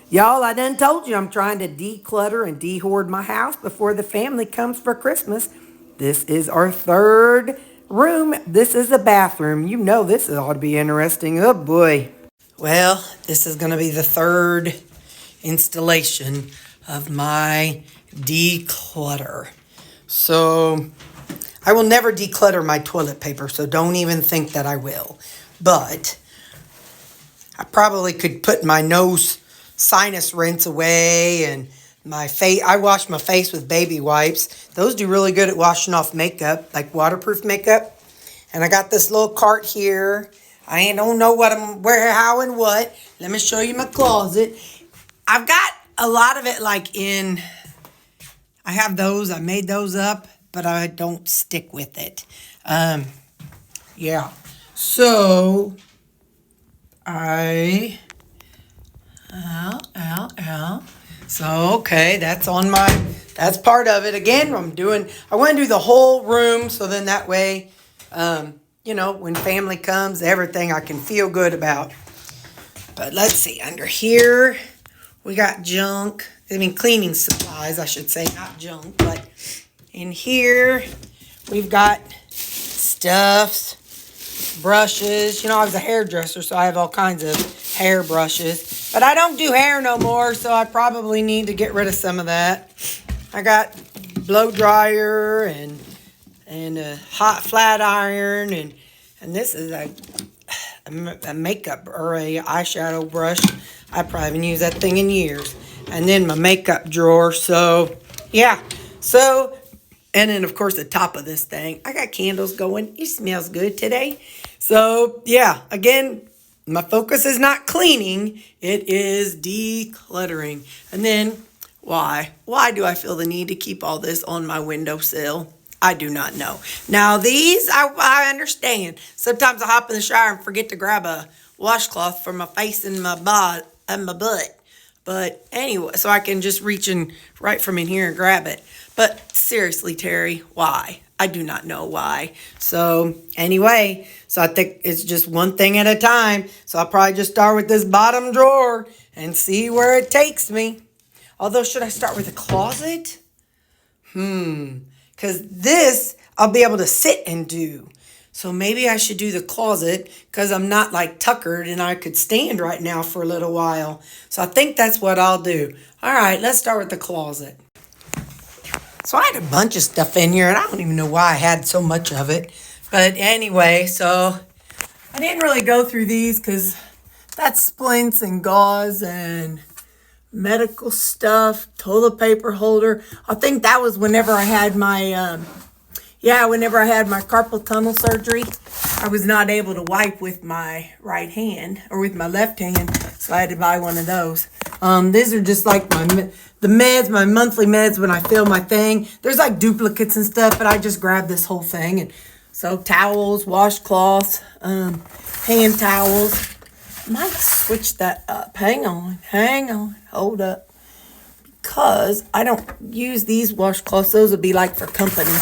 Y'all, I done told you I'm trying to declutter and dehoard my house before the family comes for Christmas. This is our third room. This is the bathroom. You know this ought to be interesting. Oh boy. Well, this is going to be the third installation of my declutter. So I will never declutter my toilet paper, so don't even think that I will. But I probably could put my nose sinus rinse away and my face. I wash my face with baby wipes. Those do really good at washing off makeup, like waterproof makeup. And I got this little cart here. I don't know what where, how, and what. Let me show you my closet. I've got a lot of it I have those. I made those up, but I don't stick with it. Yeah. So I, So, okay, that's that's part of it. Again, I want to do the whole room so then that way, when family comes, everything I can feel good about. But let's see, under here, we got junk. Cleaning supplies, I should say, not junk. But in here, we've got stuffs, brushes. I was a hairdresser, so I have all kinds of hair brushes. But I don't do hair no more, so I probably need to get rid of some of that. I got blow dryer and a hot flat iron, and this is a makeup or a eyeshadow brush. I probably haven't used that thing in years. And then my makeup drawer. So, yeah. So, and then, of course, the top of this thing. I got candles going. It smells good today. So, yeah. Again, my focus is not cleaning. It is decluttering. And then, why? Why do I feel the need to keep all this on my windowsill? I do not know. Now, these, I understand. Sometimes I hop in the shower and forget to grab a washcloth for my face and my butt. But anyway, so I can just reach in right from in here and grab it. But seriously, Terry, why? I do not know why. So anyway, so I think it's just one thing at a time. So I'll probably just start with this bottom drawer and see where it takes me. Although, should I start with a closet? Because this I'll be able to sit and do. So maybe I should do the closet because I'm not like tuckered and I could stand right now for a little while. So I think that's what I'll do. All right, let's start with the closet. So I had a bunch of stuff in here and I don't even know why I had so much of it. But anyway, so I didn't really go through these because that's splints and gauze and medical stuff, toilet paper holder. I think that was whenever I had my carpal tunnel surgery. I was not able to wipe with my right hand or with my left hand, so I had to buy one of those. These are just like the meds, my monthly meds when I fill my thing. There's like duplicates and stuff, but I just grabbed this whole thing. And so towels, washcloths, hand towels. Might switch that up. Hang on, hold up. Because I don't use these washcloths. Those would be like for company.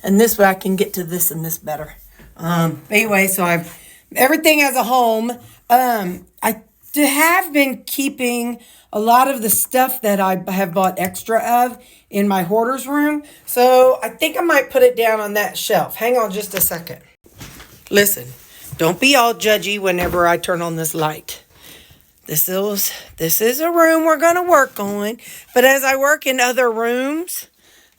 And this way I can get to this and this better. Anyway, so I've everything as a home. I have been keeping a lot of the stuff that I have bought extra of in my hoarder's room. So I think I might put it down on that shelf. Hang on just a second. Listen, don't be all judgy whenever I turn on this light. This is a room we're going to work on. But as I work in other rooms,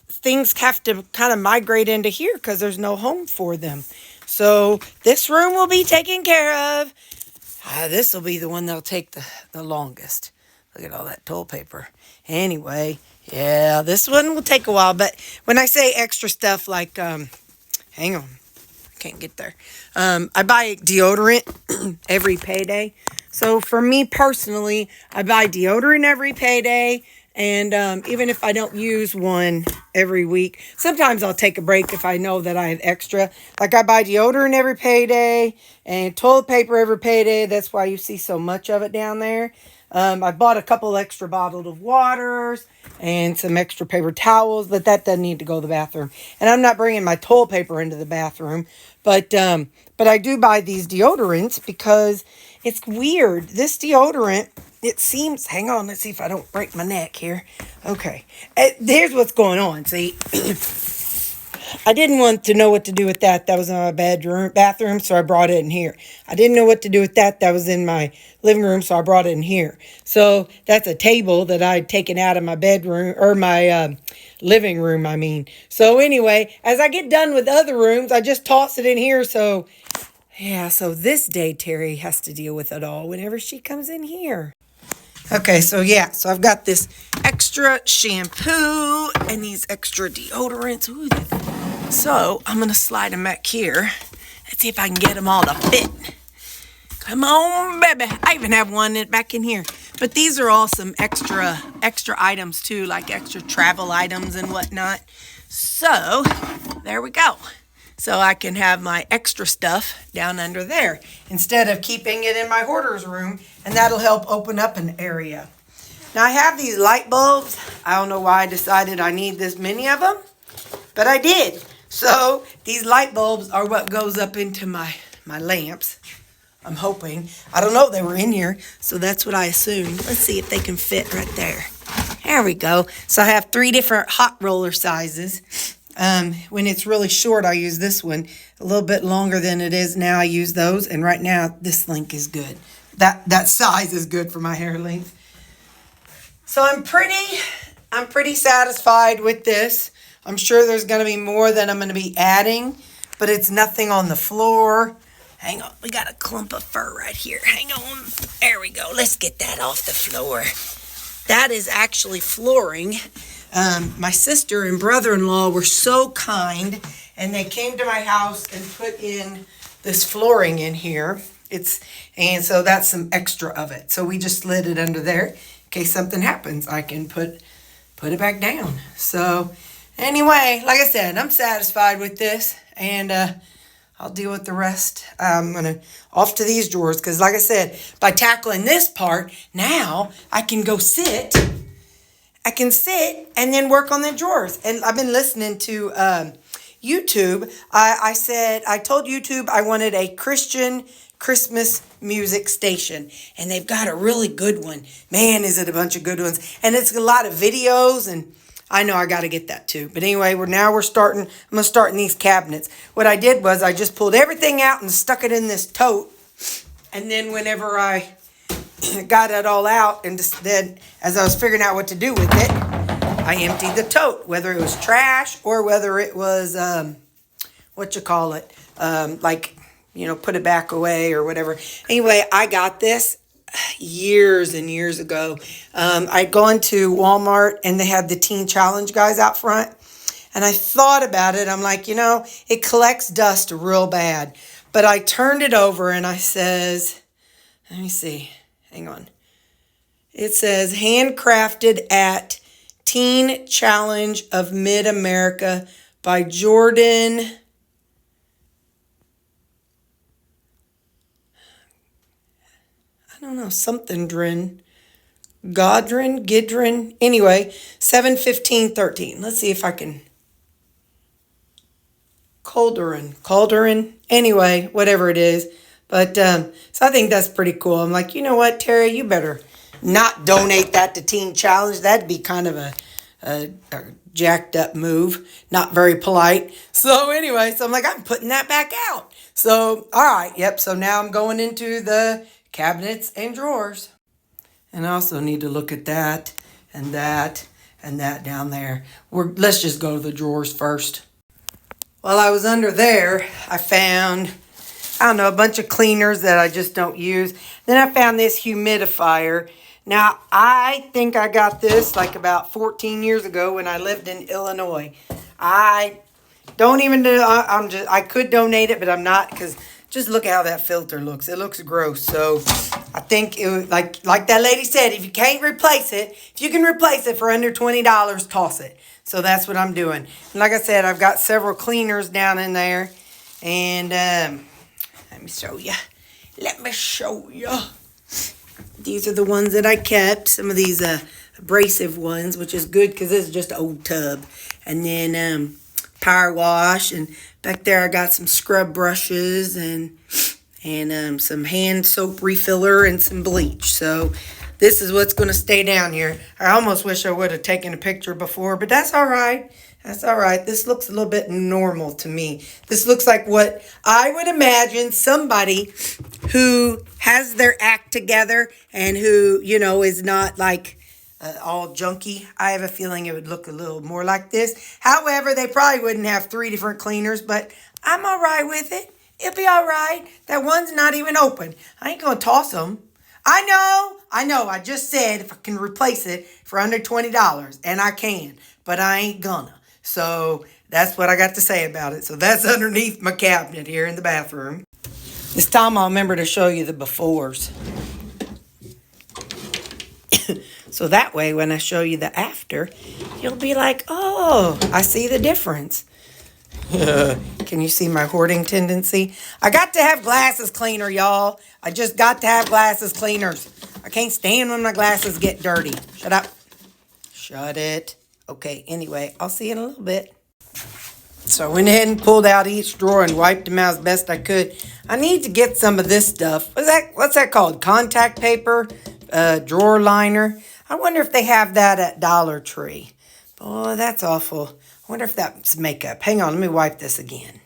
things have to kind of migrate into here because there's no home for them. So this room will be taken care of. This will be the one that'll take the longest. Look at all that toilet paper. Anyway, yeah, this one will take a while. But when I say extra stuff like, hang on, I can't get there. I buy deodorant every payday. So for me personally, I buy deodorant every payday. And even if I don't use one every week, sometimes I'll take a break if I know that I have extra. Like I buy deodorant every payday and toilet paper every payday. That's why you see so much of it down there. I bought a couple extra bottles of waters and some extra paper towels, but that doesn't need to go to the bathroom. And I'm not bringing my toilet paper into the bathroom. But I do buy these deodorants because it's weird. This deodorant it seems, hang on, let's see if I don't break my neck here. Okay, here's what's going on, see. I didn't want to know what to do with that. That was in my bathroom, so I brought it in here. I didn't know what to do with that. That was in my living room, so I brought it in here. So that's a table that I'd taken out of my bedroom, or my living room, I mean. So anyway, as I get done with other rooms, I just toss it in here. So, yeah, so this day Terry has to deal with it all whenever she comes in here. Okay, so yeah, so I've got this extra shampoo and these extra deodorants. Ooh, so I'm going to slide them back here. Let's see if I can get them all to fit. Come on, baby. I even have one back in here. But these are all some extra items too, like extra travel items and whatnot. So there we go. So I can have my extra stuff down under there instead of keeping it in my hoarder's room, and that'll help open up an area. Now I have these light bulbs. I don't know why I decided I need this many of them, but I did. So these light bulbs are what goes up into my lamps. I'm hoping. I don't know, they were in here, so that's what I assumed. Let's see if they can fit right there. There we go. So I have 3 different hot roller sizes. When it's really short, I use this one. A little bit longer than it is now, I use those. And right now, this length is good. That size is good for my hair length. So I'm pretty satisfied with this. I'm sure there's going to be more that I'm going to be adding, but it's nothing on the floor. Hang on, we got a clump of fur right here. Hang on. There we go. Let's get that off the floor. That is actually flooring. My sister and brother-in-law were so kind, and they came to my house and put in this flooring in here. And so that's some extra of it. So we just slid it under there in case something happens. I can put it back down. So anyway, like I said, I'm satisfied with this, and I'll deal with the rest. I'm gonna off to these drawers because, like I said, by tackling this part, now I can go sit. I can sit and then work on the drawers. And I've been listening to YouTube. I told YouTube I wanted a Christian Christmas music station, and they've got a really good one. Man, is it a bunch of good ones. And it's a lot of videos, and I know I got to get that too. But anyway, we're starting. I'm going to start in these cabinets. What I did was I just pulled everything out and stuck it in this tote. And then whenever I got it all out, and then as I was figuring out what to do with it, I emptied the tote, whether it was trash or whether it was, put it back away or whatever. Anyway, I got this years and years ago. I'd gone to Walmart and they had the Teen Challenge guys out front. And I thought about it. I'm like, it collects dust real bad. But I turned it over and I says, let me see. Hang on. It says handcrafted at Teen Challenge of Mid-America by Jordan. I don't know, something Gidrin. Anyway, 7/15/13. Let's see if I can. Calderin. Anyway, whatever it is. But, so I think that's pretty cool. I'm like, you know what, Terry, you better not donate that to Teen Challenge. That'd be kind of a jacked up move. Not very polite. So anyway, so I'm like, I'm putting that back out. So, all right. Yep. So now I'm going into the cabinets and drawers. And I also need to look at that and that and that down there. Let's just go to the drawers first. While I was under there, I found, a bunch of cleaners that I just don't use. Then I found this humidifier. Now, I think I got this like about 14 years ago when I lived in Illinois. I don't even know, I could donate it, but I'm not, because just look at how that filter looks. It looks gross. So I think it was like that lady said, if you can't replace it, if you can replace it for under $20, toss it. So that's what I'm doing. And like I said, I've got several cleaners down in there. And let me show you. These are the ones that I kept. Some of these abrasive ones, which is good because this is just an old tub. And then power wash, and back there I got some scrub brushes and some hand soap refiller and some bleach. So this is what's going to stay down here. I almost wish I would have taken a picture before, but that's all right. That's all right. This looks a little bit normal to me. This looks like what I would imagine somebody who has their act together and who, you know, is not like all junky. I have a feeling it would look a little more like this. However, they probably wouldn't have 3 different cleaners, but I'm all right with it. It'll be all right. That one's not even open. I ain't going to toss them. I know. I just said if I can replace it for under $20, and I can, but I ain't gonna. So that's what I got to say about it. So that's underneath my cabinet here in the bathroom. This time I'll remember to show you the befores. So that way when I show you the after, you'll be like, oh, I see the difference. Can you see my hoarding tendency? I got to have glasses cleaner, y'all. I just got to have glasses cleaners. I can't stand when my glasses get dirty. Shut up. Shut it. Okay, anyway, I'll see you in a little bit. So I went ahead and pulled out each drawer and wiped them out as best I could. I need to get some of this stuff. What's that called? Contact paper? Drawer liner? I wonder if they have that at Dollar Tree. Boy, that's awful. I wonder if that's makeup. Hang on, let me wipe this again.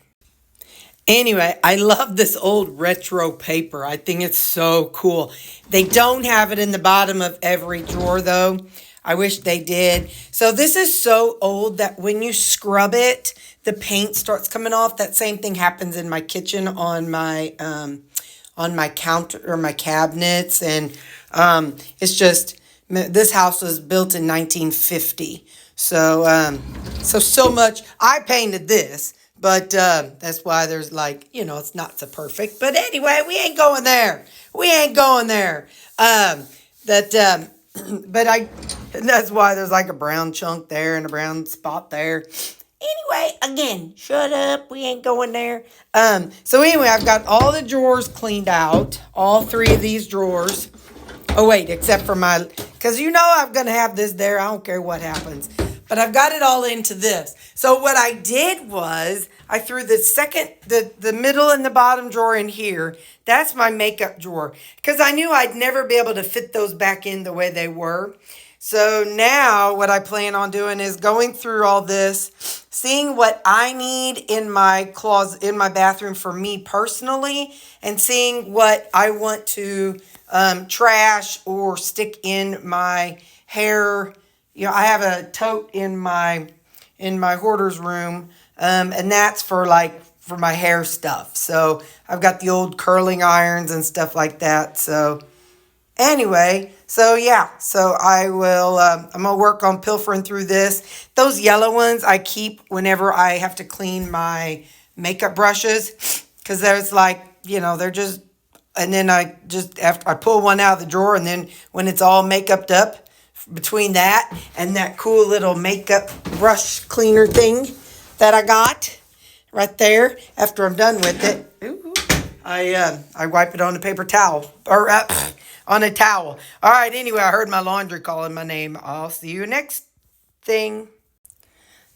Anyway, I love this old retro paper. I think it's so cool. They don't have it in the bottom of every drawer, though. I wish they did. So this is so old that when you scrub it, the paint starts coming off. That same thing happens in my kitchen on my counter or my cabinets. And it's just, this house was built in 1950. So, so much, I painted this, but that's why there's like, you know, it's not so perfect. But anyway, we ain't going there. But that's why there's like a brown chunk there and a brown spot there. Anyway, again, shut up. We ain't going there. So anyway, I've got all the drawers cleaned out. All 3 of these drawers. Oh, wait, except for because you know I'm going to have this there. I don't care what happens. But I've got it all into this. So what I did was I threw the middle and the bottom drawer in here. That's my makeup drawer. Because I knew I'd never be able to fit those back in the way they were. So now what I plan on doing is going through all this, seeing what I need in my closet, in my bathroom for me personally, and seeing what I want to trash or stick in my hair. You know, I have a tote in my hoarder's room, and that's for my hair stuff. So I've got the old curling irons and stuff like that. So anyway, so yeah, so I will, I'm going to work on pilfering through this. Those yellow ones I keep whenever I have to clean my makeup brushes, because there's like, you know, they're just, and then after I pull one out of the drawer, and then when it's all makeuped up, between that and that cool little makeup brush cleaner thing that I got right there, after I'm done with it, I wipe it on a paper towel, or on a towel. All right, anyway, I heard my laundry calling my name. I'll see you next thing.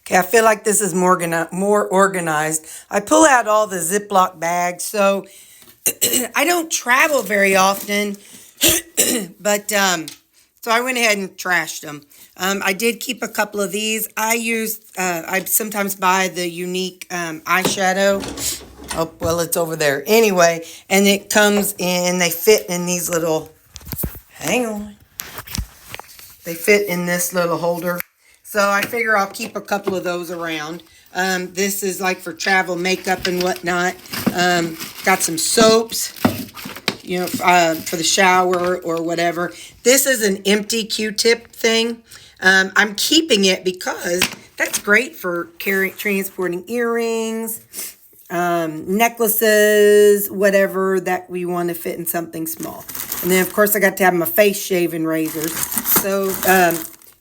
Okay, I feel like this is more organized. I pull out all the Ziploc bags, so I don't travel very often, but so I went ahead and trashed them. I did keep a couple of these. I sometimes buy the unique eyeshadow. Oh, well, it's over there. Anyway, and it comes in, they fit in these little, hang on. They fit in this little holder. So I figure I'll keep a couple of those around. This is like for travel makeup and whatnot. Got some soaps, you know, for the shower or whatever. This is an empty Q-tip thing. I'm keeping it because that's great for transporting earrings, necklaces, whatever that we want to fit in something small. And then, of course, I got to have my face shaving razors. So,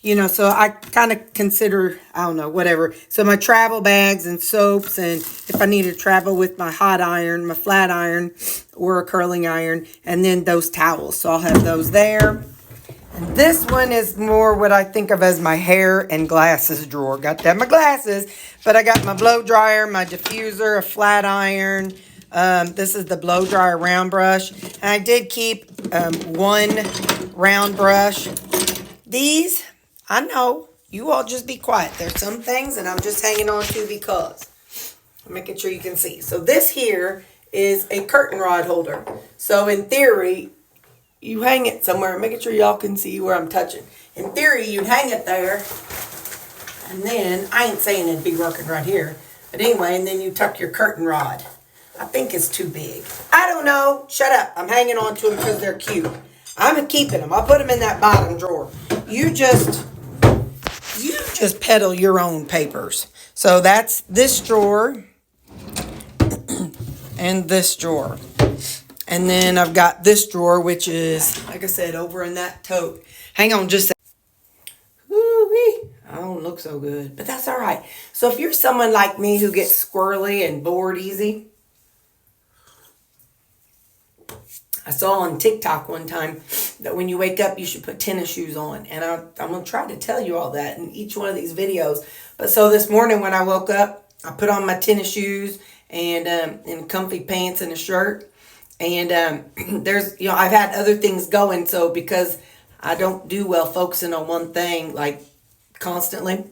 you know, so I kind of consider, I don't know, whatever. So my travel bags and soaps, and if I need to travel with my hot iron, my flat iron, or a curling iron, and then those towels. So I'll have those there. And this one is more what I think of as my hair and glasses drawer. Got to have my glasses, but I got my blow dryer, my diffuser, a flat iron, This is the blow dryer round brush. And I did keep one round brush. These, I know, you all just be quiet. There's some things and I'm just hanging on to because. I'm making sure you can see. So this here is a curtain rod holder. So in theory, you hang it somewhere. Making sure y'all can see where I'm touching. In theory, you'd hang it there. And then, I ain't saying it'd be working right here. But anyway, and then you tuck your curtain rod. I think it's too big. I don't know. Shut up. I'm hanging on to them because they're cute. I'm keeping them. I'll put them in that bottom drawer. You just peddle your own papers. So that's this drawer and this drawer. And then I've got this drawer, which is, like I said, over in that tote. Hang on just a second. Woo-wee. I don't look so good, but that's all right. So if you're someone like me who gets squirrely and bored easy, I saw on TikTok one time that when you wake up, you should put tennis shoes on. And I'm going to try to tell you all that in each one of these videos. But so this morning when I woke up, I put on my tennis shoes and comfy pants and a shirt. And there's, I've had other things going. So because I don't do well focusing on one thing, like constantly,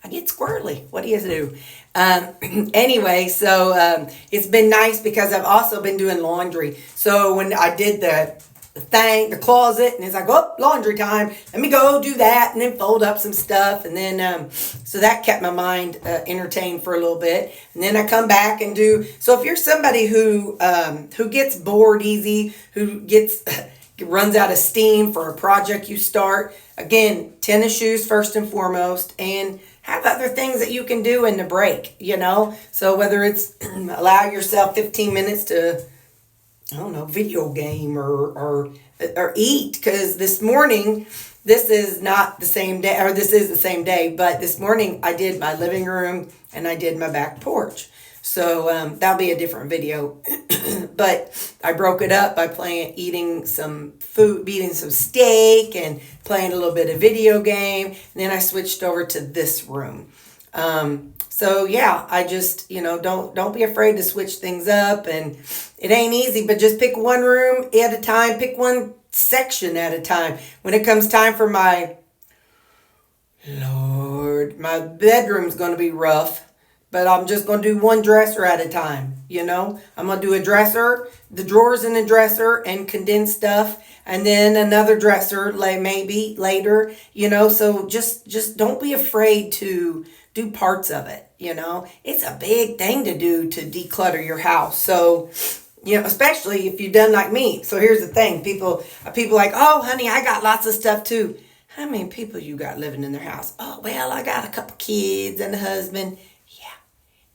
I get squirrely. What do you do? Anyway, so it's been nice because I've also been doing laundry. So when I did the closet, and it's like, oh, laundry time. Let me go do that and then fold up some stuff. And then, so that kept my mind entertained for a little bit. And then I come back and do, so if you're somebody who gets bored easy, who runs out of steam for a project you start, again, tennis shoes first and foremost, and have other things that you can do in the break, So whether it's allow yourself 15 minutes to, I don't know, video game or eat. Because this morning, this is not the same day, or this is the same day, but this morning I did my living room and I did my back porch. So that'll be a different video. But I broke it up by eating some food, eating some steak and playing a little bit of video game. And then I switched over to this room. So yeah, I just, don't be afraid to switch things up. And it ain't easy, but just pick one room at a time. Pick one section at a time. When it comes time for my bedroom's going to be rough. But I'm just going to do one dresser at a time, I'm going to do a dresser, the drawers in the dresser and condense stuff. And then another dresser, maybe later, So just don't be afraid to do parts of it, It's a big thing to do to declutter your house. So, especially if you've done like me. So here's the thing. People like, oh, honey, I got lots of stuff too. How many people you got living in their house? Oh, well, I got a couple kids and a husband.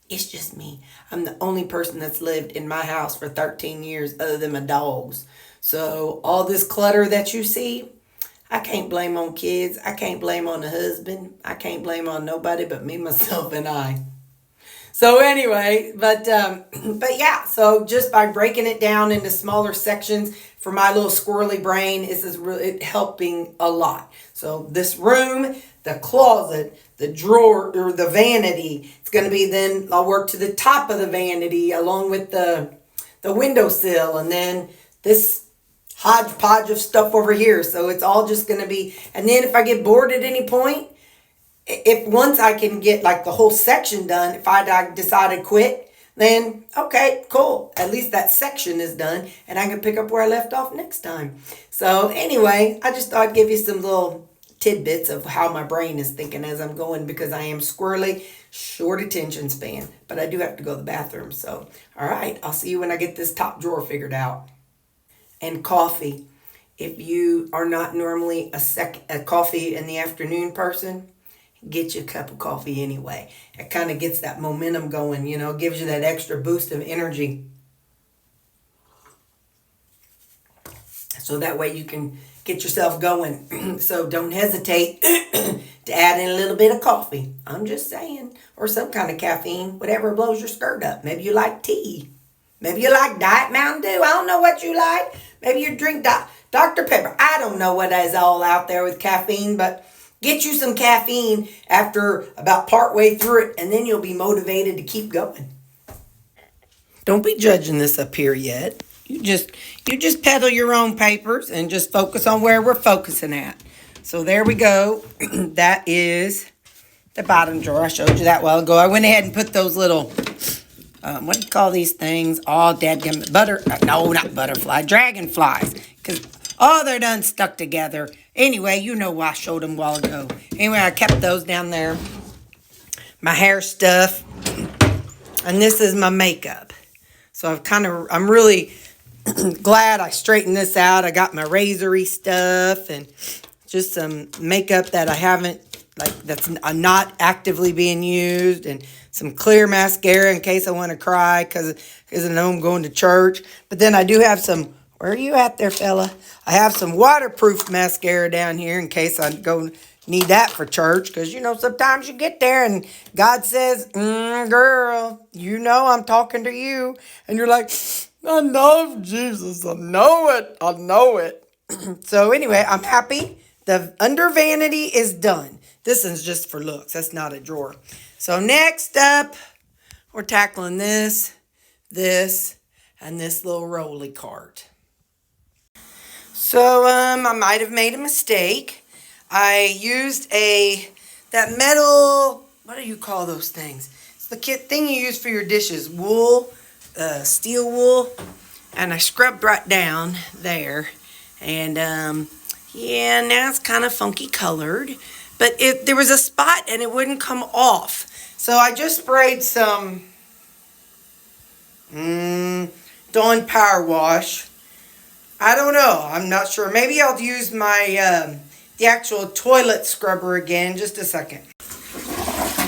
It's just me. I'm the only person that's lived in my house for 13 years other than my dogs. So all this clutter that you see, I can't blame on kids. I can't blame on the husband. I can't blame on nobody but me, myself, and I. So anyway, but yeah, so just by breaking it down into smaller sections for my little squirrely brain, is really helping a lot. So this room, the closet, the drawer, or the vanity, it's going to be, then I'll work to the top of the vanity along with the windowsill, and then this hodgepodge of stuff over here. So it's all just going to be, and then if I get bored at any point, if once I can get like the whole section done, if I decide to quit, then okay, cool. At least that section is done and I can pick up where I left off next time. So anyway, I just thought I'd give you some little tidbits of how my brain is thinking as I'm going, because I am squirrely, short attention span, but I do have to go to the bathroom. So, all right, I'll see you when I get this top drawer figured out. And coffee. If you are not normally a coffee in the afternoon person, get you a cup of coffee anyway. It kind of gets that momentum going, gives you that extra boost of energy. So that way you can get yourself going. So don't hesitate to add in a little bit of coffee. I'm just saying. Or some kind of caffeine, whatever blows your skirt up. Maybe you like tea. Maybe you like Diet Mountain Dew. I don't know what you like. Maybe you drink Dr. Pepper. I don't know what is all out there with caffeine, but get you some caffeine after about partway through it, and then you'll be motivated to keep going. Don't be judging this up here yet. You just peddle your own papers and just focus on where we're focusing at. So there we go. That is the bottom drawer. I showed you that a while ago. I went ahead and put those little, what do you call these things? All dadgum no, not butterfly, dragonflies. Because, they're done stuck together. Anyway, you know why I showed them a while ago. Anyway, I kept those down there. My hair stuff. And this is my makeup. So I'm really glad I straightened this out. I got my razory stuff and just some makeup that I haven't, that's not actively being used, and some clear mascara in case I want to cry because I know I'm going to church. But then I do have some, where are you at there, fella? I have some waterproof mascara down here in case I need that for church, because sometimes you get there and God says, girl, I'm talking to you, and you're like, I know Jesus, I know it. So anyway, I'm happy. The under vanity is done. This is just for looks. That's not a drawer. So next up, we're tackling this, and this little rolly cart. So I might have made a mistake. I used that metal, what do you call those things? It's the thing you use for your dishes, wool, steel wool, and I scrubbed right down there, and yeah, now it's kind of funky colored, but there was a spot and it wouldn't come off, so I just sprayed some Dawn Power Wash. I don't know, I'm not sure. Maybe I'll use my the actual toilet scrubber again. Just a second.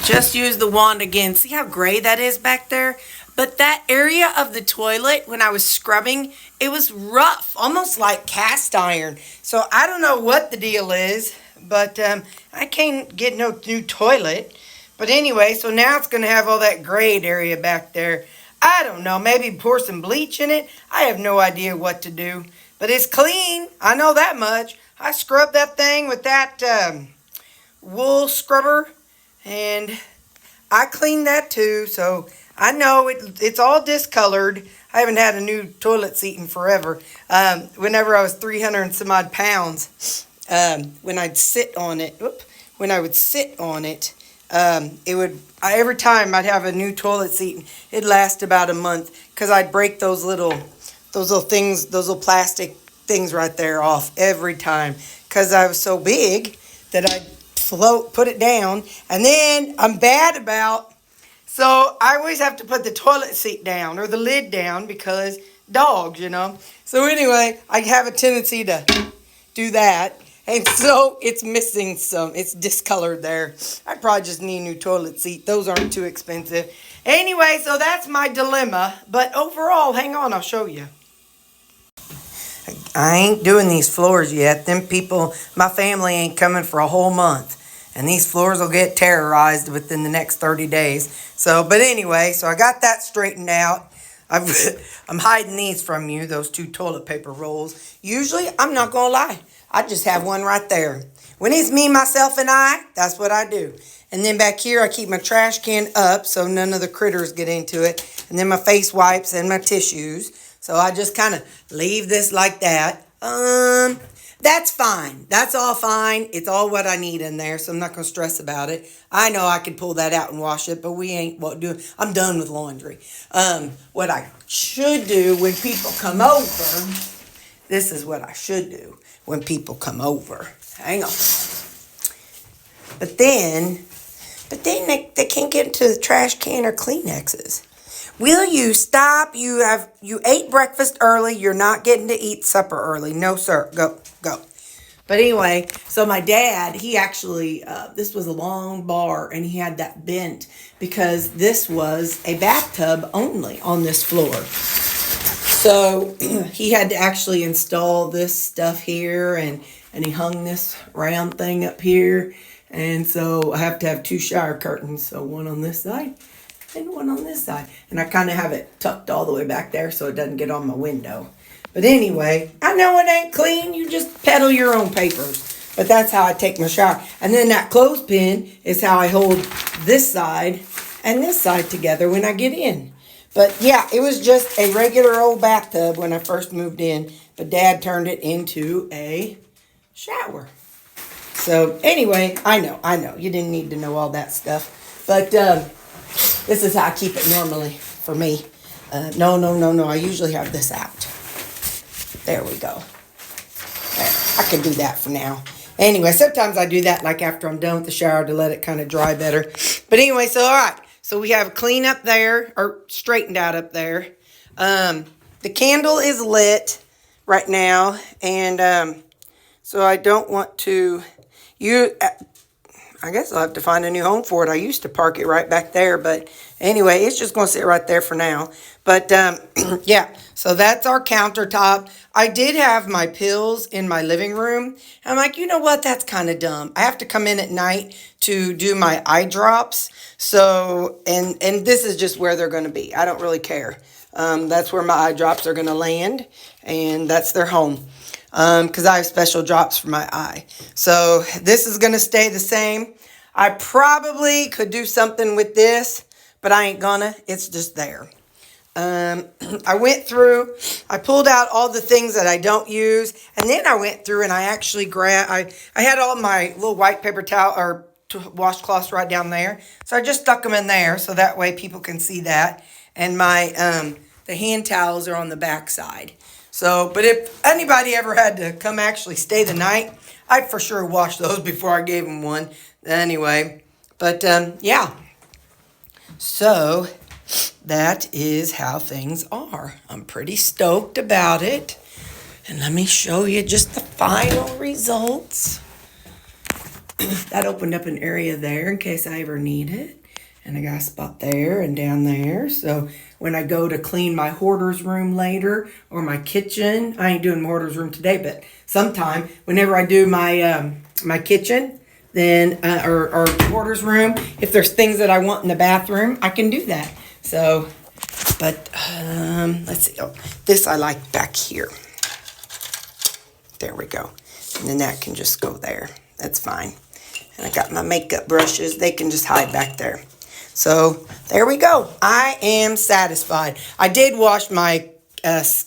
Just use the wand again. See how gray that is back there? But that area of the toilet, when I was scrubbing, it was rough, almost like cast iron. So I don't know what the deal is, but I can't get no new toilet. But anyway, so now it's going to have all that grayed area back there. I don't know, maybe pour some bleach in it. I have no idea what to do. But it's clean, I know that much. I scrubbed that thing with that wool scrubber, and I cleaned that too, so I know it's all discolored. I haven't had a new toilet seat in forever. Whenever I was 300 and some odd pounds, when I would sit on it, every time I'd have a new toilet seat, it'd last about a month, because I'd break those little things, those little plastic things right there off every time, because I was so big that I'd put it down, and then I'm bad about, so I always have to put the toilet seat down or the lid down because dogs, So anyway, I have a tendency to do that, and so it's missing it's discolored there. I probably just need a new toilet seat. Those aren't too expensive. Anyway, so that's my dilemma, but overall, hang on, I'll show you. I ain't doing these floors yet. Them people, my family ain't coming for a whole month. And these floors will get terrorized within the next 30 days. So, but anyway, so I got that straightened out. I'm hiding these from you, those 2 toilet paper rolls. Usually, I'm not going to lie, I just have one right there. When it's me, myself, and I, that's what I do. And then back here, I keep my trash can up so none of the critters get into it. And then my face wipes and my tissues. So I just kind of leave this like that. That's fine. That's all fine. It's all what I need in there, so I'm not going to stress about it. I know I could pull that out and wash it, but we ain't doing. I'm done with laundry. What I should do when people come over, this is what I should do when people come over. Hang on. But then they can't get into the trash can or Kleenexes. Will you stop? You ate breakfast early. You're not getting to eat supper early. No, sir. Go. But anyway, so my dad, he actually, this was a long bar, and he had that bent because this was a bathtub only on this floor. So he had to actually install this stuff here, and he hung this round thing up here. And so I have to have 2 shower curtains. So one on this side and one on this side. And I kind of have it tucked all the way back there so it doesn't get on my window. But anyway, I know it ain't clean. You just peddle your own papers. But that's how I take my shower. And then that clothespin is how I hold this side and this side together when I get in. But yeah, it was just a regular old bathtub when I first moved in. But Dad turned it into a shower. So anyway, I know. You didn't need to know all that stuff. But this is how I keep it normally for me. No. I usually have this out. There we go. There. I can do that for now. Anyway, sometimes I do that like after I'm done with the shower to let it kind of dry better. But anyway, so all right. So we have clean up there, or straightened out up there. The candle is lit right now. And so I don't want to... I guess I'll have to find a new home for it. I used to park it right back there, but anyway, it's just going to sit right there for now. But yeah, so that's our countertop. I did have my pills in my living room. I'm like, you know what? That's kind of dumb. I have to come in at night to do my eye drops. So, and this is just where they're going to be. I don't really care. That's where my eye drops are going to land, and that's their home. Because I have special drops for my eye. So this is going to stay the same. I probably could do something with this, but I ain't gonna. It's just there. I went through, I pulled out all the things that I don't use, and then I went through and I actually grabbed, I had all my little white paper towel or washcloths right down there. So I just stuck them in there so that way people can see that. And my, the hand towels are on the back side. So, but if anybody ever had to come actually stay the night, I'd for sure wash those before I gave them one. Anyway, but yeah. So, that is how things are. I'm pretty stoked about it. And let me show you just the final results. That opened up an area there in case I ever need it. And I got a spot there and down there. So when I go to clean my hoarder's room later or my kitchen, I ain't doing my hoarder's room today, but sometime whenever I do my my kitchen, then or hoarder's room, if there's things that I want in the bathroom, I can do that. So, but let's see. Oh, this I like back here. There we go. And then that can just go there. That's fine. And I got my makeup brushes. They can just hide back there. So there we go. I am satisfied. I did wash my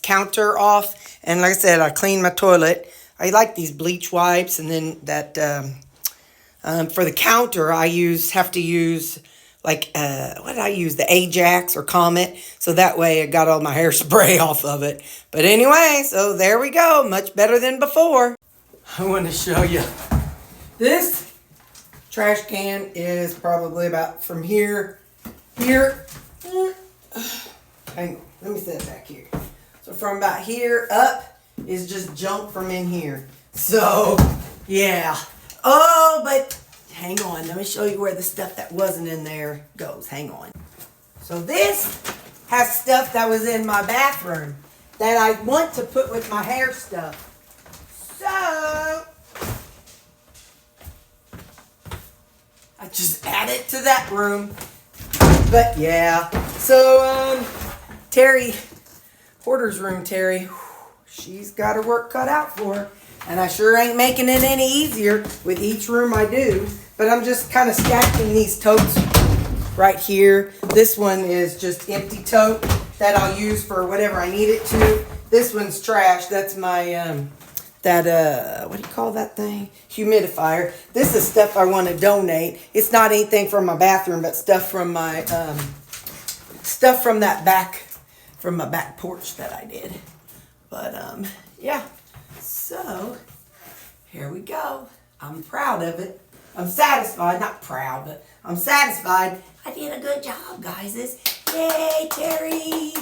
counter off. And like I said, I cleaned my toilet. I like these bleach wipes. And then that for the counter, I have to use like, what did I use? The Ajax or Comet. So that way I got all my hairspray off of it. But anyway, so there we go. Much better than before. I want to show you this. Trash can is probably about from here. Hang on, let me set it back here. So from about here up is just junk from in here. So, yeah. Oh, but hang on. Let me show you where the stuff that wasn't in there goes. Hang on. So this has stuff that was in my bathroom that I want to put with my hair stuff. So I just add it to that room. But yeah. So Terry, hoarder's room, Terry, she's got her work cut out for her. And I sure ain't making it any easier with each room I do. But I'm just kind of stacking these totes right here. This one is just empty tote that I'll use for whatever I need it to. This one's trash. That's my what do you call that thing? Humidifier. This is stuff I want to donate. It's not anything from my bathroom, but stuff from my stuff from my back porch that I did. But yeah. So here we go. I'm proud of it. I'm satisfied. Not proud, but I'm satisfied. I did a good job, guys. Yay, Terry.